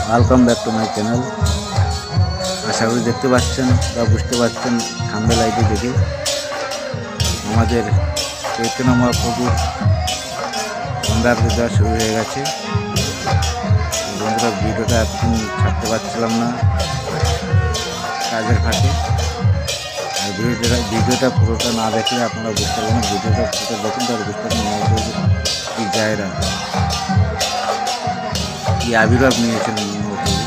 Welcome back to my channel. আশা করি দেখতে পাচ্ছেন বা বুঝতে পারছেন থাম্বনেল আইডি দেখে আমাদের চৈতন্য মহাপ্রভুর সন্ধ্যারতি দেওয়া শুরু হয়ে গেছে। বন্ধুরা, ভিডিওটা এতদিন ছাড়তে পারছিলাম না কাজের ফাঁকে। আর ভিডিওটা পুরোটা না দেখলে আপনারা বুঝতে পারবেন। ভিডিওটা পুরোটা দেখুন, তাহলে বুঝতে পারবেন মহাপ্রভু কি জায়গা কি আবির্ভাব নিয়েছেন মহাপ্রভু।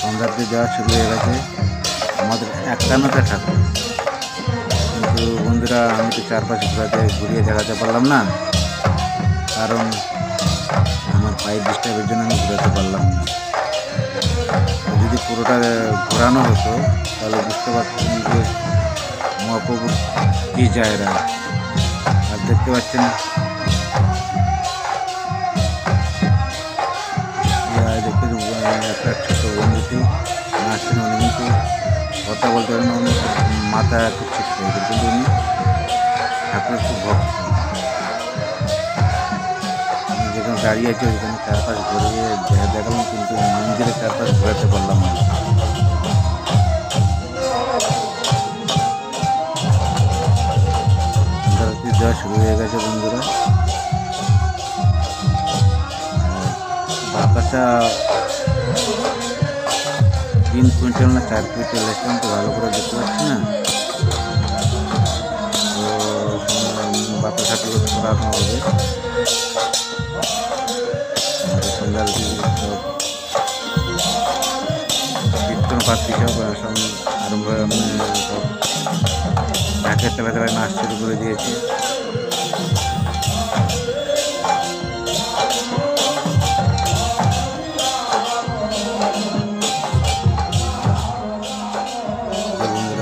সন্ধ্যারতি দেওয়া শুরু হয়ে গেছে আমাদের 51টা ঠাকুর, কিন্তু বন্ধুরা আমি তো চারপাশে ঘুরিয়ে দেখাতে পারলাম না, কারণ আমার পায়ের ডিস্টার্বের জন্য আমি ঘুরাতে পারলাম না। যদি পুরোটা ঘোরানো হতো তাহলে বুঝতে পারতাম যে মহাপ্রভুর কী জায়গা। আর দেখতে পাচ্ছেন একটা ছোট বন্ধুটি নাচছেন। উনি কিন্তু কথা বলতে পারেন, উনি মাথা একটু ঠিক হয়েছে, কিন্তু উনি ঠাকুরের খুব ভক্ত। আমি যেখানে দাঁড়িয়ে আছে ওইখানে চারপাশ ঘুরিয়ে দেখালাম, কিন্তু মন্দিরের চারপাশ ঘোরাতে পারলাম না। সন্ধ্যারতি দেওয়া শুরু হয়ে গেছে বন্ধুরা। বাতাসা 3 কুইন্টাল না 4 কুইন্টাল লেখলাম, তো ভালো করে দেখতে পাচ্ছি না। তো বাতাসাগুলো ছড়ানো হবে। সন্ধ্যারতি সব কীর্তন পাত্রী সব আরম্ভ সব ঢাকের তেলা তেলায় নাচ শুরু করে দিয়েছে।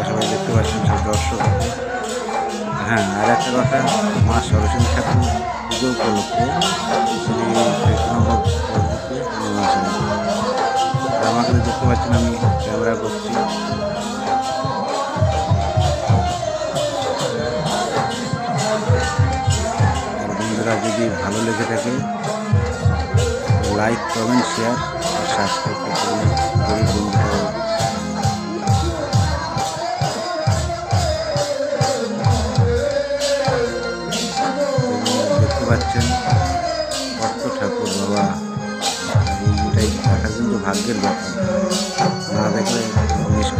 সবাই দেখতে পাচ্ছেন সব দর্শক। হ্যাঁ, আর একটা কথা, মা সরস্বতী ঠাকুর পুজো উপলক্ষে শ্রী চৈতন্যকে আমাকে দেখতে পাচ্ছেন, আমি ক্যামেরা করছি। আর বন্ধুরা, যদি ভালো লেগে থাকে লাইক, কমেন্ট, শেয়ার আর সাবস্ক্রাইব করতে বন্ধুরা। দেখতে পাচ্ছেন কত ঠাকুর বাবা, এইটাই দেখার কিন্তু ভাগ্যের ব্যাপার, না দেখলে মিস